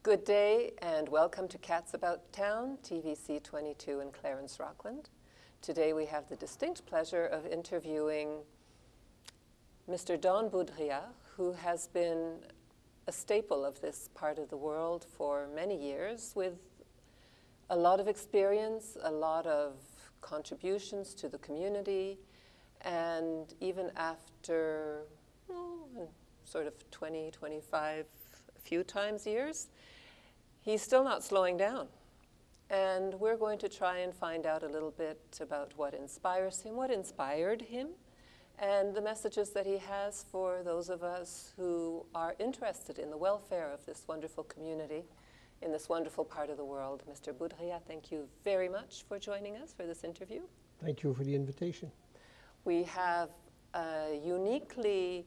Good day and welcome to Cats About Town, TVC 22 in Clarence, Rockland. Today we have the distinct pleasure of interviewing Mr. Don Boudria, who has been a staple of this part of the world for many years with a lot of experience, a lot of contributions to the community, and even after sort of 20, 25, a few times years, he's still not slowing down. And we're going to try and find out a little bit about what inspires him, what inspired him, and the messages that he has for those of us who are interested in the welfare of this wonderful community in this wonderful part of the world. Mr. Boudria, thank you very much for joining us for this interview. Thank you for the invitation. We have a uniquely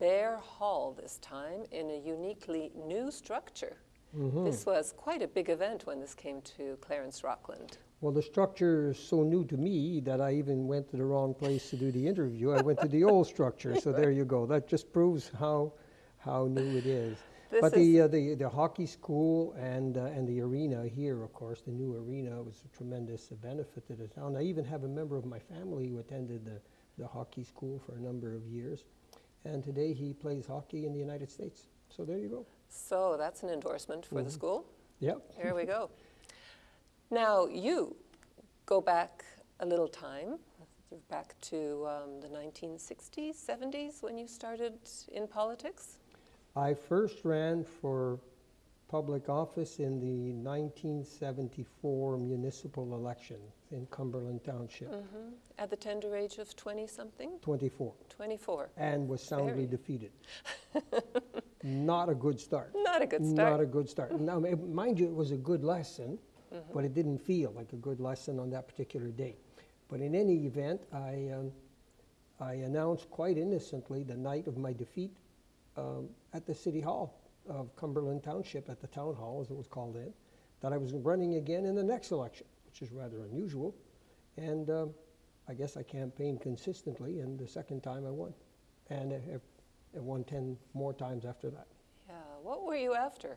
bare hall this time in a uniquely new structure. Mm-hmm. This was quite a big event when this came to Clarence, Rockland. Well, the structure is so new to me that I even went to the wrong place to do the interview. I went to the old structure, so there you go. That just proves how new it is. But the hockey school and the arena here, of course, the new arena was a tremendous benefit to the town. I even have a member of my family who attended the hockey school for a number of years. And today he plays hockey in the United States. So there you go. So that's an endorsement for the school. Yep. There we go. Now you go back a little time, back to the 1960s, 70s when you started in politics. I first ran for public office in the 1974 municipal election in Cumberland Township. Mm-hmm. At the tender age of 20-something? 24. 24. And was soundly defeated. Not a good start. Not a good start. Not a good start. Now, mind you, it was a good lesson, but it didn't feel like a good lesson on that particular day. But in any event, I announced quite innocently the night of my defeat at the City Hall of Cumberland Township, at the Town Hall, as it was called then, that I was running again in the next election, which is rather unusual. And I guess I campaigned consistently, and the second time I won. And I won 10 more times after that. Yeah, what were you after?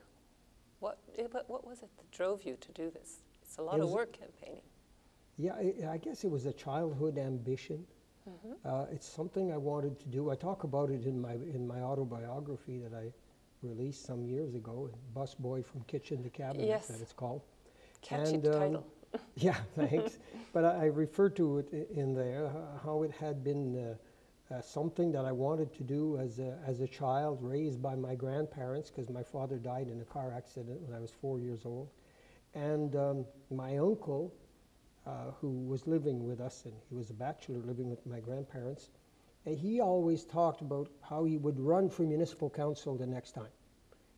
What was it that drove you to do this? It's a lot of work campaigning. Yeah, I guess it was a childhood ambition. Mm-hmm. It's something I wanted to do. I talk about it in my autobiography that I released some years ago, Busboy from Kitchen to Cabinet, yes. That it's called. Catchy title. Yeah, thanks. But I refer to it in there, how it had been something that I wanted to do as a child, raised by my grandparents, because my father died in a car accident when I was 4 years old. And my uncle, who was living with us, and he was a bachelor living with my grandparents, and he always talked about how he would run for municipal council the next time,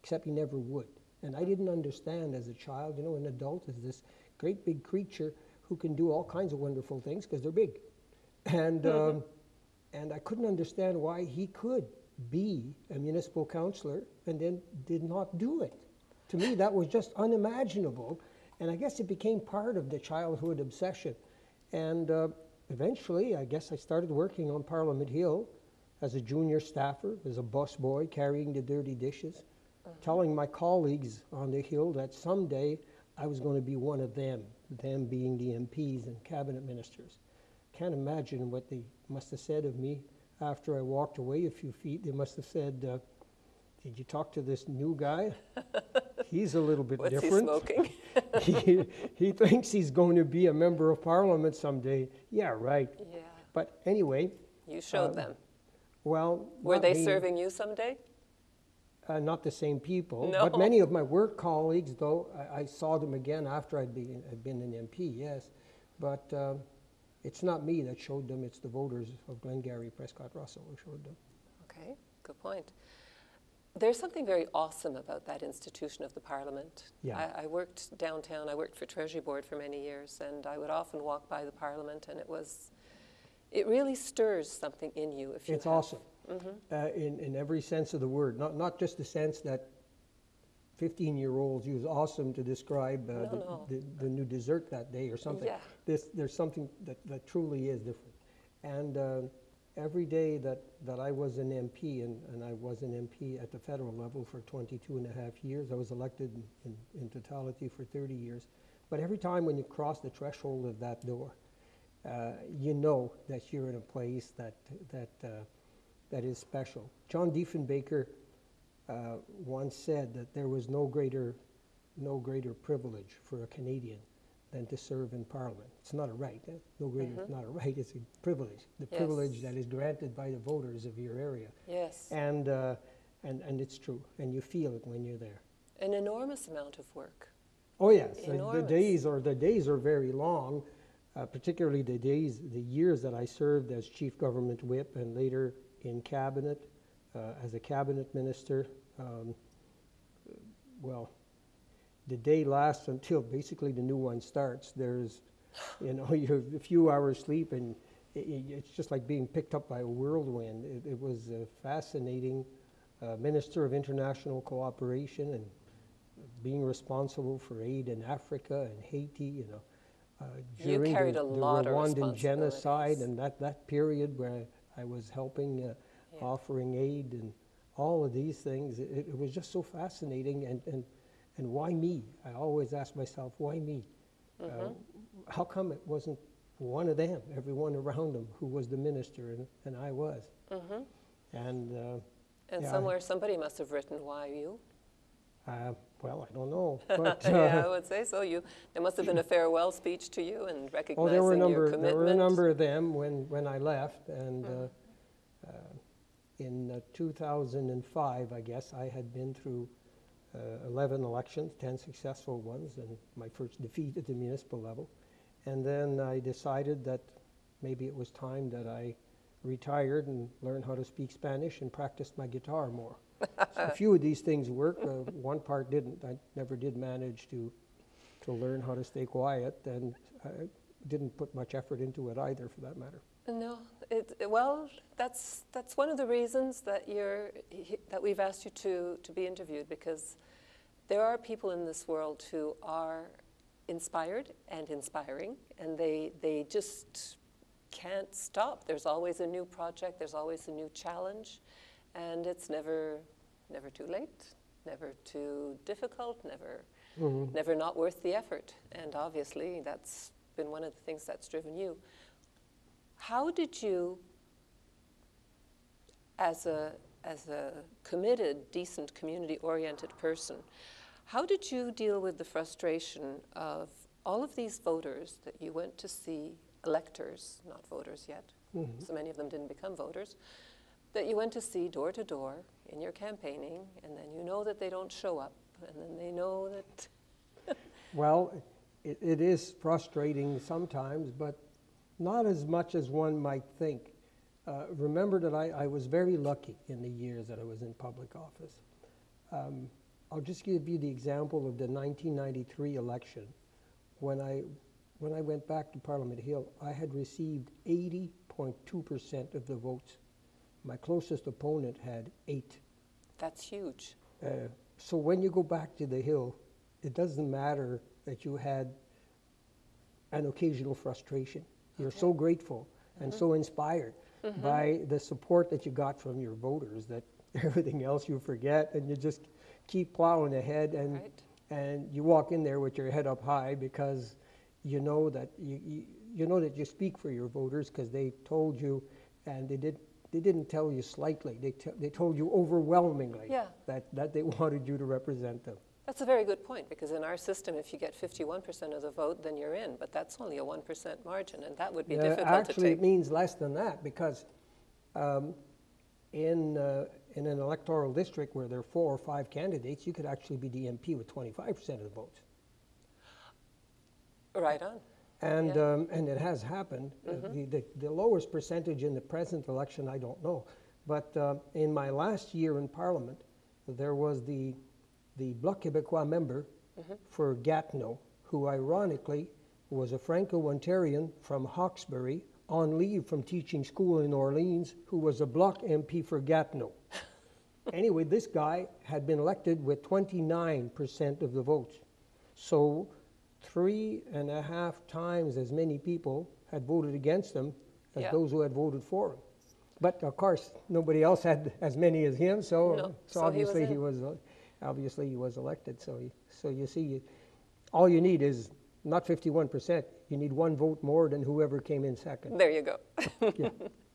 except he never would. And I didn't understand as a child, you know, an adult is this great big creature who can do all kinds of wonderful things because they're big. And and I couldn't understand why he could be a municipal councillor and then did not do it. To me, that was just unimaginable. And I guess it became part of the childhood obsession. And eventually, I guess I started working on Parliament Hill as a junior staffer, as a busboy, carrying the dirty dishes, telling my colleagues on the Hill that someday I was going to be one of them being the MPs and cabinet ministers. Can't imagine what they must have said of me after I walked away a few feet. They must have said, did you talk to this new guy? He's a little bit different. What's he smoking? he thinks he's going to be a member of Parliament someday. Yeah, right. Yeah. But anyway. You showed them. Well. Were they serving you someday? Not the same people. No. But many of my work colleagues, though, I saw them again after I'd been an MP, yes. But it's not me that showed them, it's the voters of Glengarry, Prescott Russell who showed them. Okay, good point. There's something very awesome about that institution of the Parliament. Yeah. I worked downtown, I worked for Treasury Board for many years, and I would often walk by the Parliament, and it really stirs something in you. It's awesome, in every sense of the word, not just the sense that 15-year-olds use awesome to describe the new dessert that day or something. Yeah. There's something that truly is different. And every day that I was an MP, and I was an MP at the federal level for 22 and a half years, I was elected in totality for 30 years, but every time when you cross the threshold of that door, you know that you're in a place that is special. John Diefenbaker once said that there was no greater privilege for a Canadian than to serve in Parliament. It's not a right. No greater, it's not a right, it's a privilege. The privilege that is granted by the voters of your area. Yes. And it's true, and you feel it when you're there. An enormous amount of work. Oh yes, Enormous. the days are very long, particularly the years that I served as Chief Government Whip and later in Cabinet, as a Cabinet Minister. Well, the day lasts until basically the new one starts. There's, you know, you have a few hours sleep and it's just like being picked up by a whirlwind. It was fascinating. Minister of International Cooperation and being responsible for aid in Africa and Haiti, you know. During carried the a lot of Rwandan genocide responsibilities. and that period where I was helping, offering aid and all of these things. It was just so fascinating and why me? I always ask myself, why me? How come it wasn't one of them, everyone around them who was the minister and I was? And yeah, somewhere somebody must have written, why you? well, I don't know. But, Yeah, I would say so. There must have been a farewell speech to you and recognizing there were your commitment. There were a number of them when I left, and in 2005, I guess, I had been through 11 elections, 10 successful ones, and my first defeat at the municipal level. And then I decided that maybe it was time that I retired and learned how to speak Spanish and practiced my guitar more. So a few of these things worked, one part didn't. I never did manage to learn how to stay quiet, and I didn't put much effort into it either, for that matter. No, well, that's one of the reasons that we've asked you to be interviewed, because there are people in this world who are inspired and inspiring, and they just can't stop. There's always a new project, there's always a new challenge, and it's never too late, never too difficult, never not worth the effort. And obviously that's been one of the things that's driven you. How did you, as a committed, decent, community-oriented person, how did you deal with the frustration of all of these voters that you went to see, electors, not voters yet, so many of them didn't become voters, that you went to see door to door in your campaigning, and then you know that they don't show up, and then they know that... Well, it is frustrating sometimes, but not as much as one might think. Remember that I was very lucky in the years that I was in public office. I'll just give you the example of the 1993 election. When I went back to Parliament Hill, I had received 80.2% of the votes. My closest opponent had 8. That's huge. So when you go back to the Hill, it doesn't matter that you had an occasional frustration. You're so grateful and so inspired by the support that you got from your voters that everything else you forget, and you just keep plowing ahead, and you walk in there with your head up high because you know that you know that you speak for your voters because they told you, and they didn't tell you slightly. They told you overwhelmingly that they wanted you to represent them. That's a very good point, because in our system, if you get 51% of the vote, then you're in, but that's only a 1% margin, and that would be difficult to take. Actually, it means less than that, because in an electoral district where there are 4 or 5 candidates, you could actually be the MP with 25% of the votes. Right on. And and it has happened. The lowest percentage in the present election, I don't know. But in my last year in Parliament, there was the Bloc Québécois member for Gatineau, who ironically was a Franco-Ontarian from Hawkesbury on leave from teaching school in Orleans, who was a Bloc MP for Gatineau. Anyway, this guy had been elected with 29% of the votes. So 3.5 times as many people had voted against him as those who had voted for him. But of course, nobody else had as many as him, so No, so so obviously he was obviously he was elected. So you see, all you need is not 51%. You need one vote more than whoever came in second. There you go. Yeah.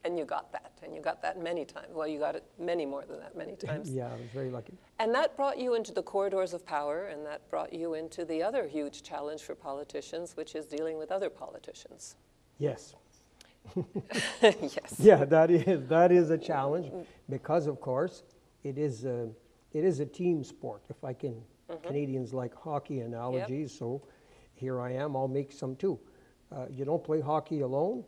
And you got that. And you got that many times. Well, you got it many more than that many times. Yeah, I was very lucky. And that brought you into the corridors of power, and that brought you into the other huge challenge for politicians, which is dealing with other politicians. Yes. Yes. Yeah, that is a challenge because, of course, it is a team sport. If I can, Canadians like hockey analogies, so here I am. I'll make some too. You don't play hockey alone.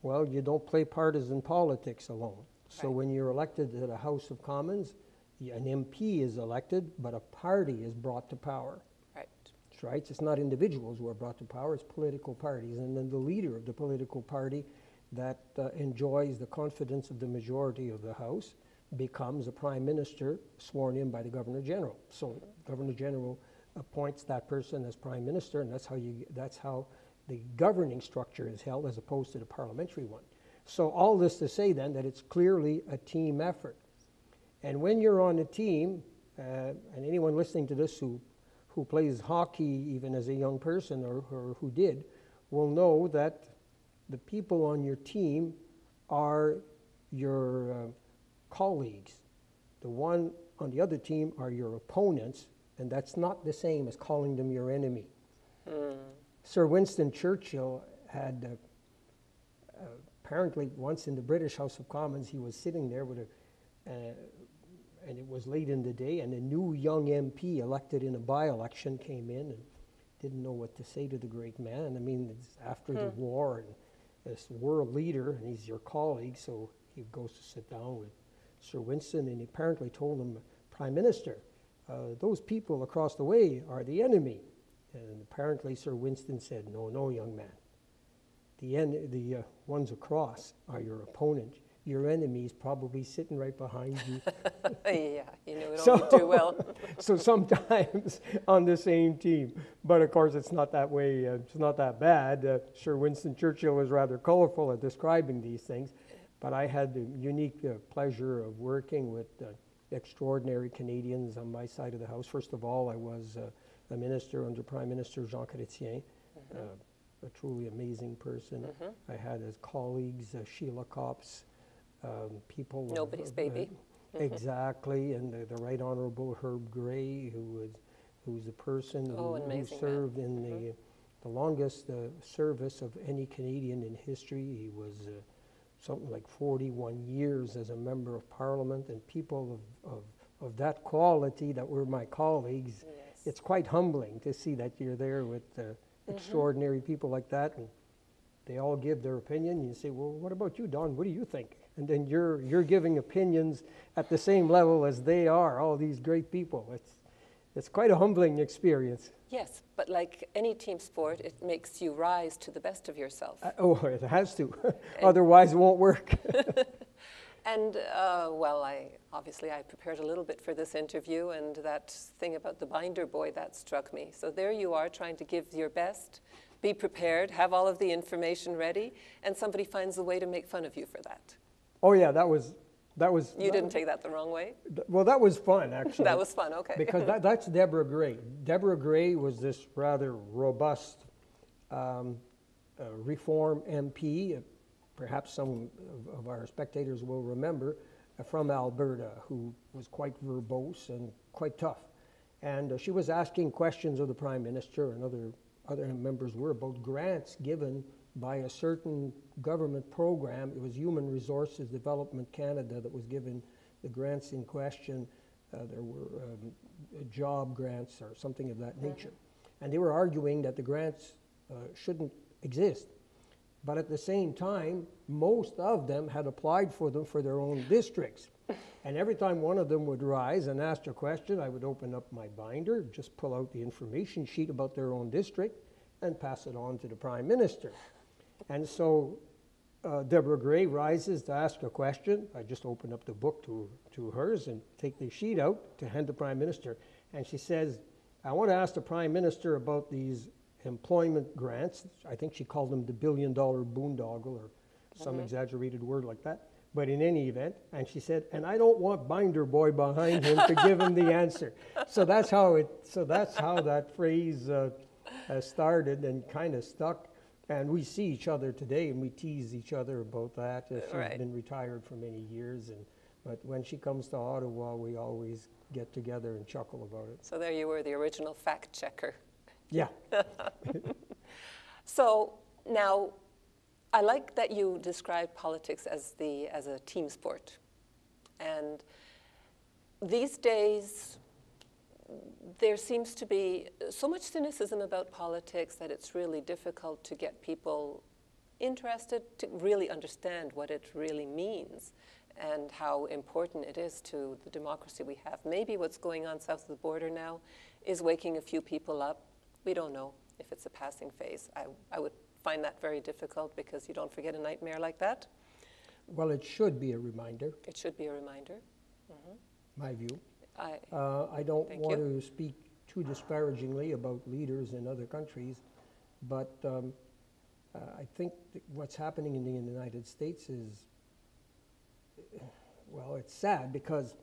Well, you don't play partisan politics alone. So Right. when you're elected to the House of Commons, an MP is elected, but a party is brought to power. Right. That's right. It's not individuals who are brought to power, it's political parties. And then the leader of the political party that enjoys the confidence of the majority of the House becomes a prime minister sworn in by the Governor General. So Governor General appoints that person as prime minister, and that's how the governing structure is held as opposed to the parliamentary one. So all this to say then that it's clearly a team effort. And when you're on a team, and anyone listening to this who plays hockey even as a young person or who did, will know that the people on your team are your colleagues. The one on the other team are your opponents, and that's not the same as calling them your enemy. Sir Winston Churchill had apparently once in the British House of Commons, he was sitting there with and it was late in the day, and a new young MP elected in a by-election came in and didn't know what to say to the great man. I mean, it's after the war, and this world leader, and he's your colleague, so he goes to sit down with Sir Winston, and he apparently told him, Prime Minister, those people across the way are the enemy. And apparently Sir Winston said, no, young man. The ones across are your opponent. Your enemy is probably sitting right behind you. Yeah, you know it only too well. So sometimes on the same team. But of course, it's not that way. It's not that bad. Sir Winston Churchill was rather colorful at describing these things. But I had the unique pleasure of working with extraordinary Canadians on my side of the house. First of all, I was a minister under Prime Minister Jean Chrétien, a truly amazing person. I had as colleagues Sheila Copps, people. Nobody's baby. Exactly, and the Right Honourable Herb Gray, who's a person who served in the longest service of any Canadian in history. He was something like 41 years as a member of Parliament, and people of that quality that were my colleagues. Yes. It's quite humbling to see that you're there with extraordinary people like that, and they all give their opinion. You say, well, what about you, Don? What do you think? And then you're giving opinions at the same level as they are, all these great people. It's quite a humbling experience. Yes, but like any team sport, it makes you rise to the best of yourself. It has to. Otherwise it won't work. And, well, I prepared a little bit for this interview, and that thing about the binder boy, that struck me. So there you are, trying to give your best, be prepared, have all of the information ready, and somebody finds a way to make fun of you for that. Oh yeah, that was. You didn't take that the wrong way? Well, that was fun, actually. That was fun, okay. Because that's Deborah Gray. Deborah Gray was this rather robust Reform MP, perhaps some of our spectators will remember, from Alberta, who was quite verbose and quite tough. And she was asking questions of the Prime Minister, and other members were, about grants given by a certain government program. It was Human Resources Development Canada that was given the grants in question. There were job grants or something of that nature. And they were arguing that the grants shouldn't exist. But at the same time, most of them had applied for them for their own districts. And every time one of them would rise and ask a question, I would open up my binder, just pull out the information sheet about their own district, and pass it on to the Prime Minister. And so Deborah Gray rises to ask a question. I just open up the book to hers and take the sheet out to hand the Prime Minister. And she says, I want to ask the Prime Minister about these employment grants. I think she called them the $1 billion boondoggle or some exaggerated word like that. But in any event, and she said, and I don't want Binder Boy behind him to give him the answer. So that's how that phrase started and kind of stuck. And we see each other today, and we tease each other about that. She's Right. been retired for many years, but when she comes to Ottawa, we always get together and chuckle about it. So there you were, the original fact checker. Yeah. So now, I like that you describe politics as a team sport. And these days, there seems to be so much cynicism about politics that it's really difficult to get people interested to really understand what it really means and how important it is to the democracy we have. Maybe what's going on south of the border now is waking a few people up. We don't know if it's a passing phase. I would find that very difficult because you don't forget a nightmare like that. Well, it should be a reminder, It should be a reminder. my view. I I don't Thank want you. to speak too disparagingly about leaders in other countries, but I think that what's happening in the United States is, well, it's sad because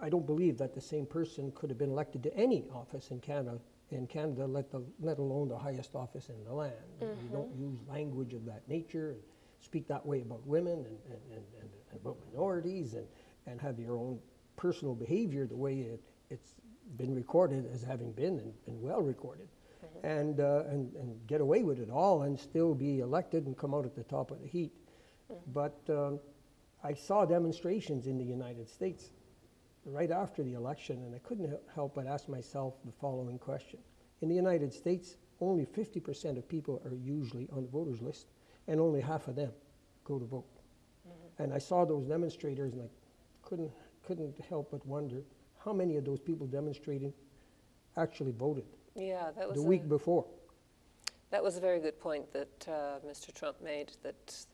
I don't believe that the same person could have been elected to any office in Canada, let alone the highest office in the land. You don't use language of that nature and speak that way about women and about minorities and have your own personal behavior the way it's been recorded as having been and well recorded, and get away with it all and still be elected and come out at the top of the heap. But I saw demonstrations in the United States right after the election, and I couldn't help but ask myself the following question. In the United States, only 50% of people are usually on the voters list, and only half of them go to vote. And I saw those demonstrators, and I couldn't help but wonder how many of those people demonstrating actually voted Yeah, that was the week before. That was a very good point that Mr. Trump made, that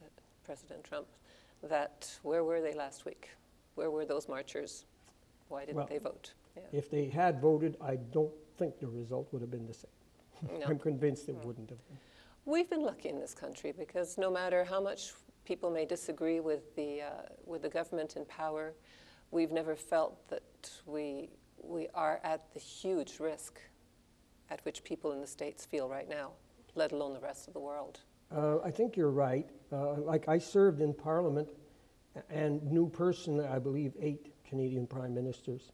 President Trump, that where were they last week? Where were those marchers? Why didn't they vote? Yeah. If they had voted, I don't think the result would have been the same. No. I'm convinced it wouldn't have been. We've been lucky in this country because no matter how much people may disagree with the government in power, we've never felt that we are at the huge risk at which people in the States feel right now, let alone the rest of the world. I think you're right. Like I served in Parliament and knew personally, I believe, 8 Canadian prime ministers.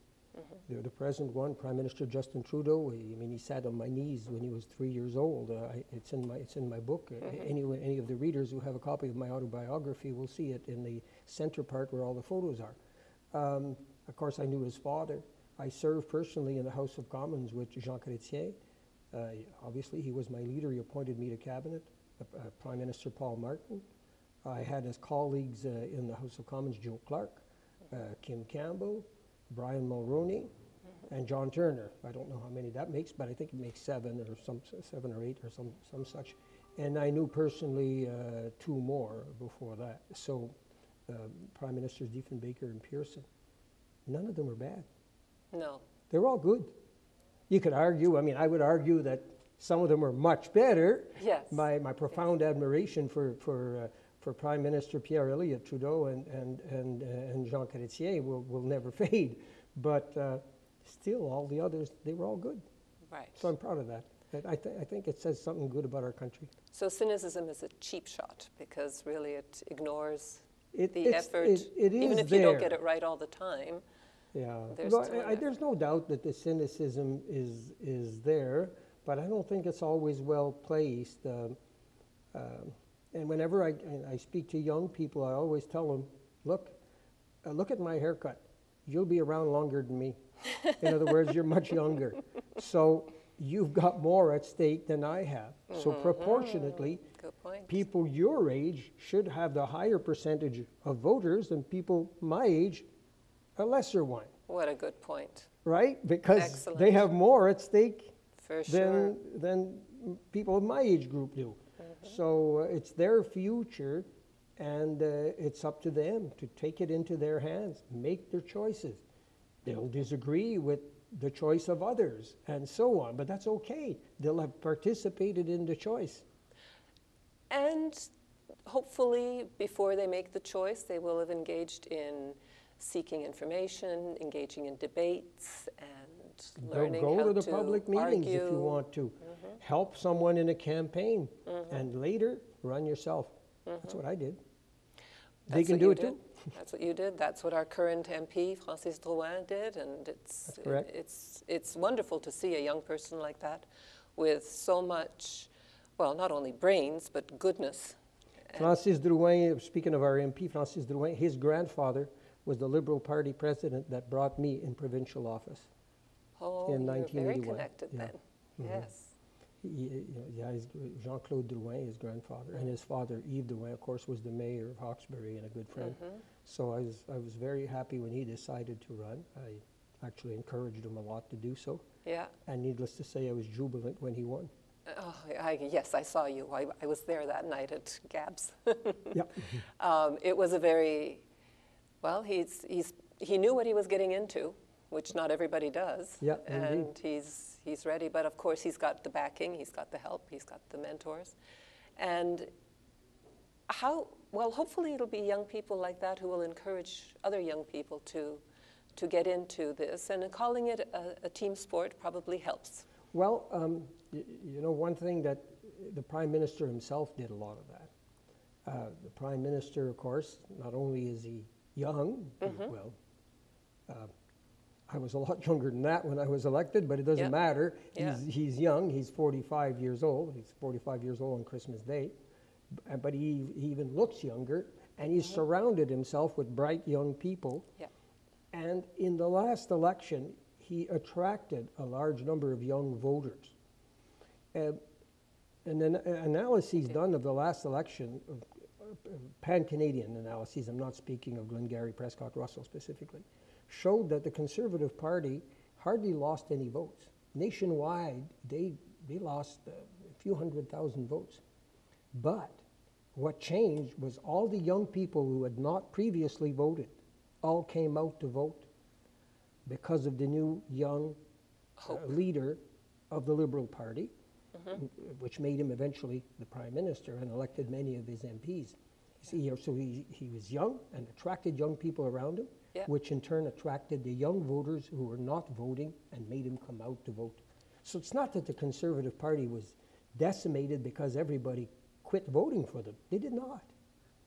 The present one, Prime Minister Justin Trudeau, he sat on my knees when he was 3 years old. It's in my book. Any of the readers who have a copy of my autobiography will see it in the center part where all the photos are. Of course, I knew his father. I served personally in the House of Commons with Jean Chrétien. Obviously, he was my leader. He appointed me to cabinet. Prime Minister Paul Martin. I had as colleagues in the House of Commons Joe Clark, Kim Campbell, Brian Mulroney, and John Turner. I don't know how many that makes, but I think it makes 7 or 8 or some such. And I knew personally 2 more before that. So Prime Ministers Diefenbaker and Pearson, none of them were bad. No. They were all good. You could argue, I would argue that some of them were much better. Yes. My profound admiration for Prime Minister Pierre Elliott Trudeau and Jean Chrétien will never fade. But still, all the others, they were all good. Right. So I'm proud of that. I think it says something good about our country. So cynicism is a cheap shot because really it ignores the It's- effort. it is Even if you don't there. get it right all the time. Yeah, There's no, still an there's effort. no doubt that the cynicism is there, but I don't think it's always well placed. And whenever I speak to young people, I always tell them, look at my haircut. You'll be around longer than me. In other words, you're much younger. So you've got more at stake than I have. So proportionately, Good point. people your age should have the higher percentage of voters than people my age, a lesser one, What a good point. right? Because Excellent. they have more at stake For sure. than people of my age group do. So it's their future, and it's up to them to take it into their hands, make their choices. They'll disagree with the choice of others, and so on, but that's okay. They'll have participated in the choice. And hopefully, before they make the choice, they will have engaged in seeking information, engaging in debates, and learning Go how to the public meetings if you argue. want to. Help someone in a campaign, and later run yourself. That's what I did. They That's can what do you it did. too. That's what you did. That's what our current MP, Francis Drouin, did, and That's correct. it's wonderful to see a young person like that with so much, well, not only brains, but goodness. Francis Drouin, speaking of our MP, Francis Drouin, his grandfather was the Liberal Party president that brought me in provincial office. Oh, In you're very 1981, connected yeah. then. Yes. Jean-Claude Drouin, his grandfather, and his father, Yves Drouin, of course, was the mayor of Hawkesbury and a good friend. So I was very happy when he decided to run. I actually encouraged him a lot to do so. Yeah. And needless to say, I was jubilant when he won. Oh, yes, I saw you. I was there that night at Gab's. Yeah. It was a very, well, he knew what he was getting into, which not everybody does. Yeah, and indeed. he's ready. But of course, he's got the backing, he's got the help, he's got the mentors. And well, hopefully it'll be young people like that who will encourage other young people to get into this. And calling it a team sport probably helps. Well, you know, one thing that the Prime Minister himself did a lot of that. The Prime Minister, of course, not only is he young, well, I was a lot younger than that when I was elected, but it doesn't matter. Yeah. He's young. He's 45 years old. He's 45 years old on Christmas Day. But he even looks younger, and he's surrounded himself with bright young people. Yeah. And in the last election, he attracted a large number of young voters. And then analyses done of the last election, pan-Canadian analyses, I'm not speaking of Glengarry, Prescott, Russell specifically, showed that the Conservative Party hardly lost any votes. Nationwide, they lost a few 100,000 votes. But what changed was all the young people who had not previously voted all came out to vote because of the new young leader of the Liberal Party, which made him eventually the Prime Minister and elected many of his MPs. So he was young and attracted young people around him, which in turn attracted the young voters who were not voting and made him come out to vote. So it's not that the Conservative Party was decimated because everybody quit voting for them. They did not.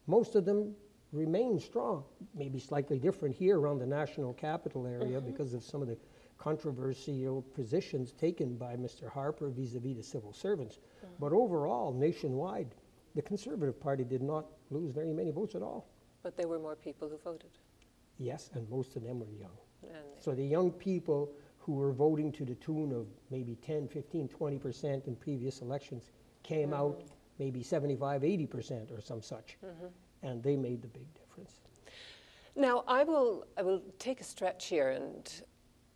Most of them remained strong, maybe slightly different here around the national capital area because of some of the controversial positions taken by Mr. Harper vis-a-vis the civil servants. But overall, nationwide, the Conservative Party did not lose very many votes at all. But there were more people who voted. Yes, and most of them were young. And So the young people who were voting to the tune of maybe 10, 15, 20% in previous elections came out maybe 75, 80% or some such. And they made the big difference. now I will take a stretch here and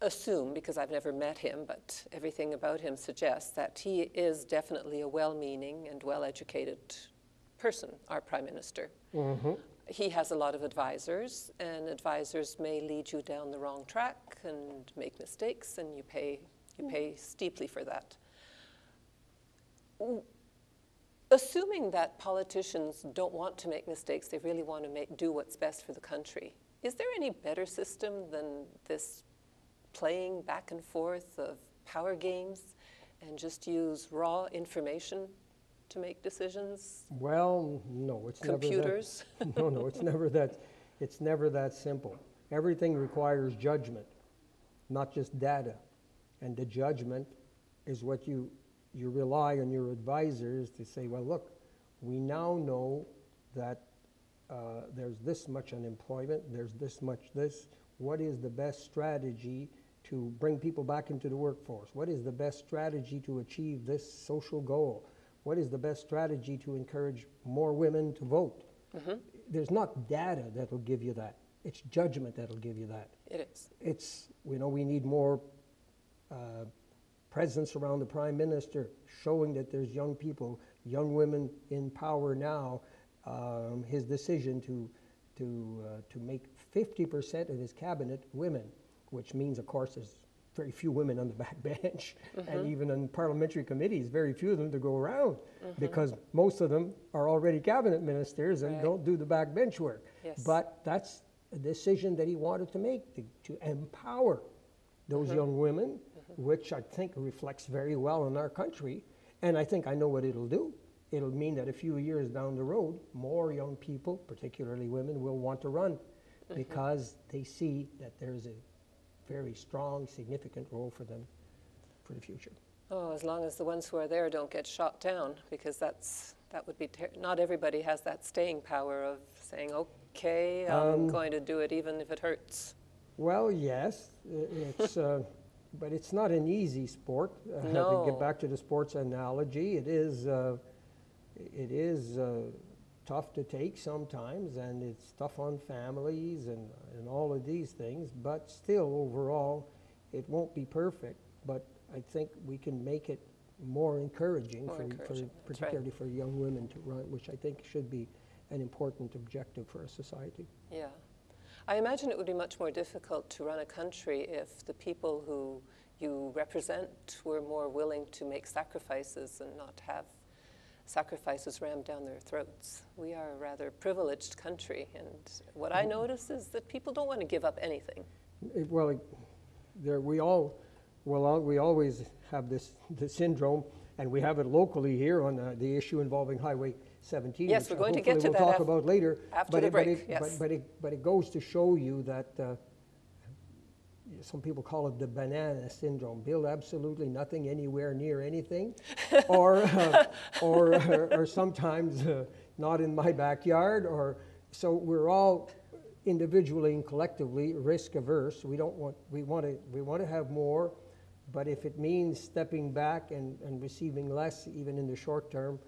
assume, because I've never met him, but everything about him suggests that he is definitely a well-meaning and well-educated person, our Prime Minister. He has a lot of advisors, and advisors may lead you down the wrong track and make mistakes, and you pay steeply for that. Assuming that politicians don't want to make mistakes, they really want to do what's best for the country, is there any better system than this playing back and forth of power games and just use raw information to make decisions? Well, no, it's Computers? never that. No, it's never that simple. Everything requires judgment, not just data. And the judgment is what you rely on your advisors to say, well, look, we now know that there's this much unemployment, there's this much this. What is the best strategy to bring people back into the workforce? What is the best strategy to achieve this social goal? What is the best strategy to encourage more women to vote? There's not data that'll give you that. It's judgment that'll give you that. It is. It's, we need more presence around the Prime Minister, showing that there's young people, young women in power now. His decision to make 50% of his cabinet women, which means, of course, there's very few women on the back bench, and even in parliamentary committees, very few of them to go around, because most of them are already cabinet ministers and don't do the back bench work. Yes. But that's a decision that he wanted to make, to empower those young women, which I think reflects very well in our country. And I think I know what it'll do. It'll mean that a few years down the road, more young people, particularly women, will want to run because they see that there's a very strong, significant role for them for the future. Oh, as long as the ones who are there don't get shot down, because that would be, not everybody has that staying power of saying, okay, I'm going to do it even if it hurts. Well, yes, it's, but it's not an easy sport. No. To get back to the sports analogy, it is tough to take sometimes, and it's tough on families and all of these things, but still overall it won't be perfect, but I think we can make it more encouraging, particularly for young women to run, which I think should be an important objective for a society. Yeah. I imagine it would be much more difficult to run a country if the people who you represent were more willing to make sacrifices and not have sacrifices rammed down their throats. We are a rather privileged country, and what I notice is that people don't want to give up anything. We always have this syndrome, and we have it locally here on the issue involving Highway 17. Yes, we're going to get to that. We'll talk about later. After the break, yes. But it goes to show you that some people call it the banana syndrome. Build absolutely nothing anywhere near anything, or sometimes not in my backyard. So we're all individually and collectively risk averse. We want to have more, but if it means stepping back and receiving less, even in the short term,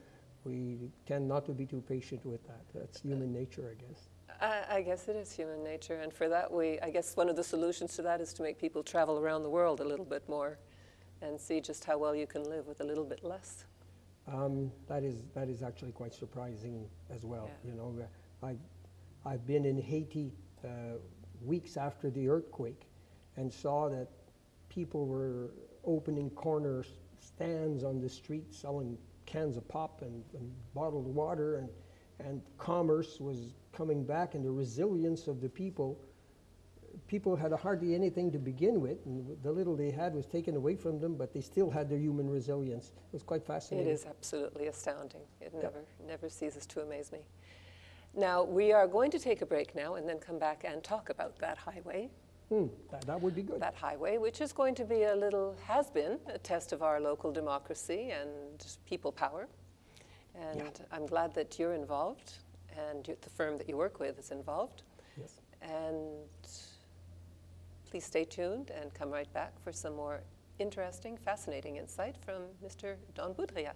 we tend not to be too patient with that. That's human nature, I guess. I guess it is human nature, and for that I guess one of the solutions to that is to make people travel around the world a little bit more and see just how well you can live with a little bit less. That is actually quite surprising as well. Yeah. You know, I've been in Haiti weeks after the earthquake and saw that people were opening corner stands on the street selling cans of pop and bottled water, and commerce was coming back, and the resilience of the people had hardly anything to begin with, and the little they had was taken away from them, but they still had their human resilience. It was quite fascinating. It is absolutely astounding. It never ceases to amaze me. Now, we are going to take a break now and then come back and talk about that highway. That would be good. That highway, which is going to be has been a test of our local democracy and people power. And I'm glad that you're involved, and the firm that you work with is involved. Yes. And please stay tuned and come right back for some more interesting, fascinating insight from Mr. Don Boudria.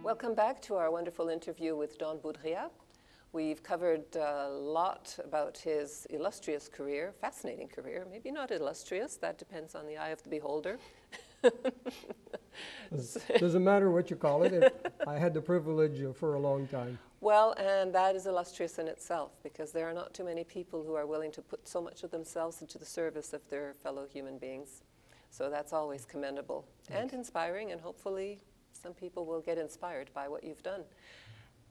Welcome back to our wonderful interview with Don Boudria. We've covered a lot about his illustrious career, fascinating career, maybe not illustrious, that depends on the eye of the beholder. Doesn't matter what you call it. I had the privilege for a long time. Well, and that is illustrious in itself, because there are not too many people who are willing to put so much of themselves into the service of their fellow human beings. So that's always commendable and inspiring, and hopefully some people will get inspired by what you've done.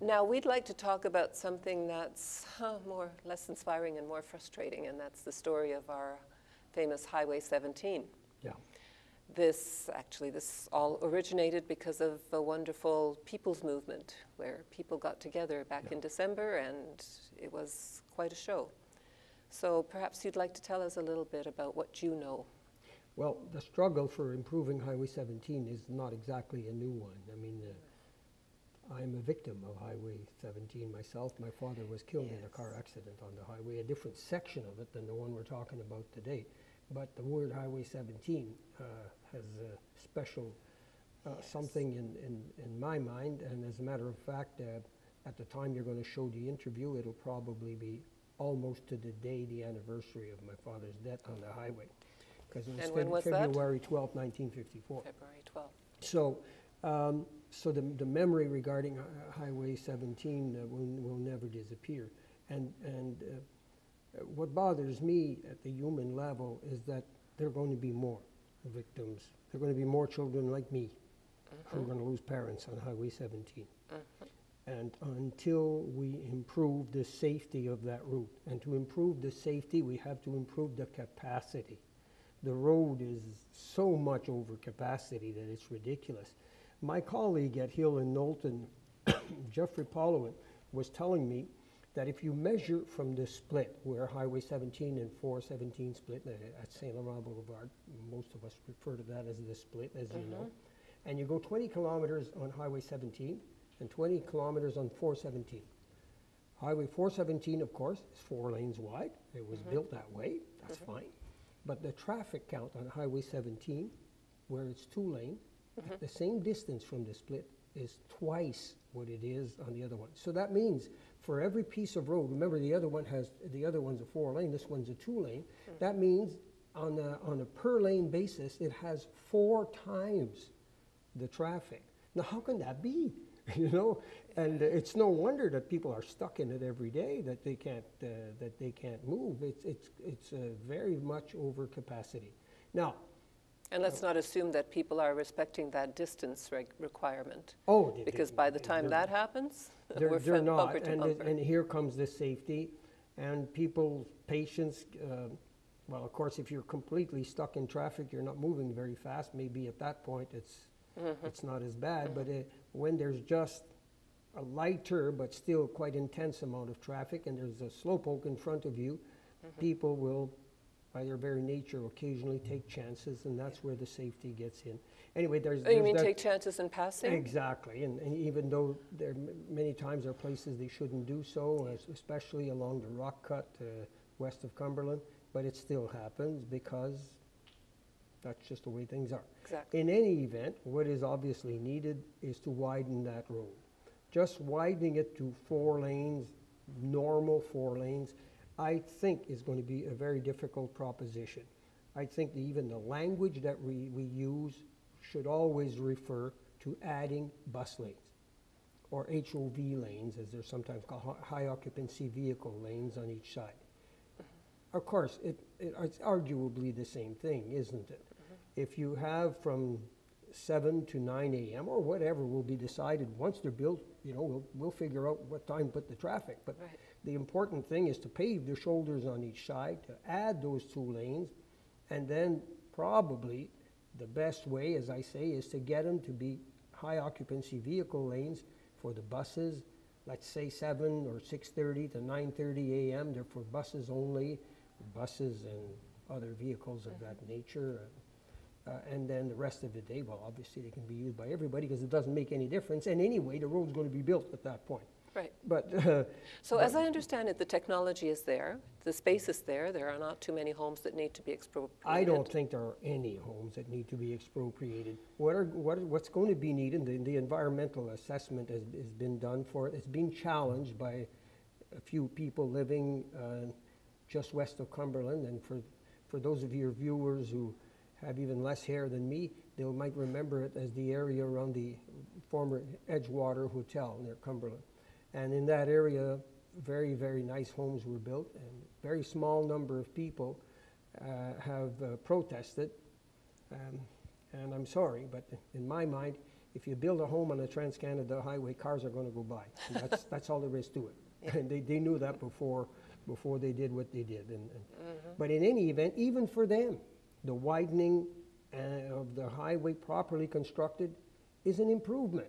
Now, we'd like to talk about something that's less inspiring and more frustrating, and that's the story of our famous Highway 17. Yeah. This all originated because of a wonderful people's movement where people got together back in December, and it was quite a show. So perhaps you'd like to tell us a little bit about what you know. Well, the struggle for improving Highway 17 is not exactly a new one. I mean, I'm a victim of Highway 17 myself. My father was killed in a car accident on the highway, a different section of it than the one we're talking about today. But the word Highway 17 has a special something in my mind, and as a matter of fact, at the time you're going to show the interview, it'll probably be almost to the day, the anniversary of my father's death on the highway. Because it was when was February 12, 1954. February 12th. So, so the memory regarding Highway 17 will never disappear. And what bothers me at the human level is that there are going to be more victims. There are going to be more children like me who are going to lose parents on Highway 17. And until we improve the safety of that route, and to improve the safety, we have to improve the capacity. The road is so much over capacity that it's ridiculous. My colleague at Hill and Knowlton, Jeffrey Pollowin, was telling me that if you measure from the split where Highway 17 and 417 split at St. Laurent Boulevard, most of us refer to that as the split, as you know, and you go 20 kilometers on Highway 17 and 20 kilometers on 417. Highway 417, of course, is 4 lanes wide. It was built that way. That's fine. But the traffic count on Highway 17, where it's 2 lane, at the same distance from the split, is twice what it is on the other one. So that means for every piece of road, remember the other one's a 4 lane, this one's a 2 lane. That means on a per lane basis, it has 4 times the traffic. Now, how can that be? You know, and it's no wonder that people are stuck in it every day, that they can't move. It's very much over capacity. Now, and let's not assume that people are respecting that distance requirement. Oh, because by the time that happens, we're they're not. bumper to bumper. And here comes the safety and people's patience. Well, of course, if you're completely stuck in traffic, you're not moving very fast. Maybe at that point, it's not as bad. But when there's just a lighter but still quite intense amount of traffic, and there's a slowpoke in front of you, people will, by their very nature, occasionally take chances, and that's where the safety gets in. Anyway, you mean take chances in passing? Exactly, and even though many times there are places they shouldn't do so, especially along the rock cut west of Cumberland, but it still happens because that's just the way things are. Exactly. In any event, what is obviously needed is to widen that road. Just widening it to 4 lanes, normal 4 lanes, I think is going to be a very difficult proposition. I think even the language that we use should always refer to adding bus lanes, or HOV lanes, as they're sometimes called, high occupancy vehicle lanes on each side. Of course, it's arguably the same thing, isn't it? If you have from 7 to 9 a.m. or whatever will be decided once they're built, you know, we'll figure out what time to put the traffic. But the important thing is to pave the shoulders on each side, to add those 2 lanes, and then probably the best way, as I say, is to get them to be high occupancy vehicle lanes for the buses. Let's say 7 or 6:30 to 9:30 a.m. They're for buses only, buses and other vehicles of that nature. And then the rest of the day, well, obviously they can be used by everybody because it doesn't make any difference. And anyway, the road's going to be built at that point. Right. But so as I understand it, the technology is there, the space is there. There are not too many homes that need to be expropriated. I don't think there are any homes that need to be expropriated. What's going to be needed, the environmental assessment has been done for it. It's been challenged by a few people living just west of Cumberland. And for those of your viewers who have even less hair than me, they might remember it as the area around the former Edgewater Hotel near Cumberland. And in that area, very, very nice homes were built, and very small number of people have protested. And I'm sorry, but in my mind, if you build a home on a Trans-Canada Highway, cars are going to go by. That's all there is to it. And they knew that before they did what they did. But in any event, even for them, the widening of the highway properly constructed is an improvement,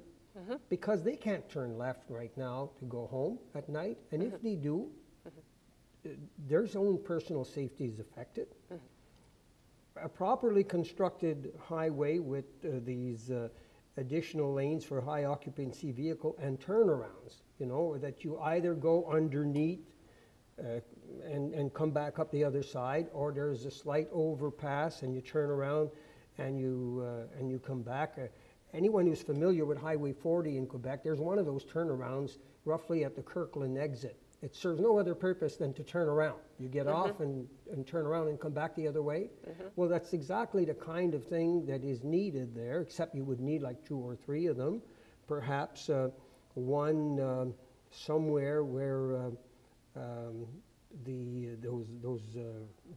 because they can't turn left right now to go home at night. And if they do, their own personal safety is affected. A properly constructed highway with these additional lanes for high occupancy vehicle and turnarounds, you know, that you either go underneath and come back up the other side, or there's a slight overpass and you turn around and you come back. Anyone who's familiar with Highway 40 in Quebec, there's one of those turnarounds roughly at the Kirkland exit. It serves no other purpose than to turn around. You get off and turn around and come back the other way. Well, that's exactly the kind of thing that is needed there, except you would need like 2 or 3 of them perhaps one somewhere where those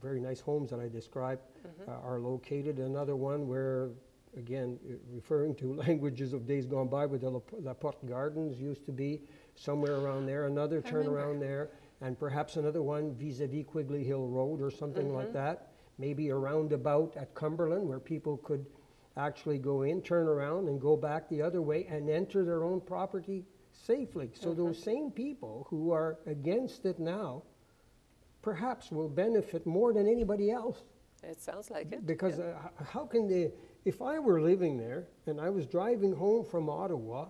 very nice homes that I described are located. Another one where, again, referring to languages of days gone by, where the La Porte Gardens used to be, somewhere around there. Another turnaround there, and perhaps another one vis-a-vis Quigley Hill Road or something like that. Maybe a roundabout at Cumberland where people could actually go in, turn around, and go back the other way and enter their own property safely. So those same people who are against it now perhaps will benefit more than anybody else. It sounds like it. Because how can they, if I were living there and I was driving home from Ottawa,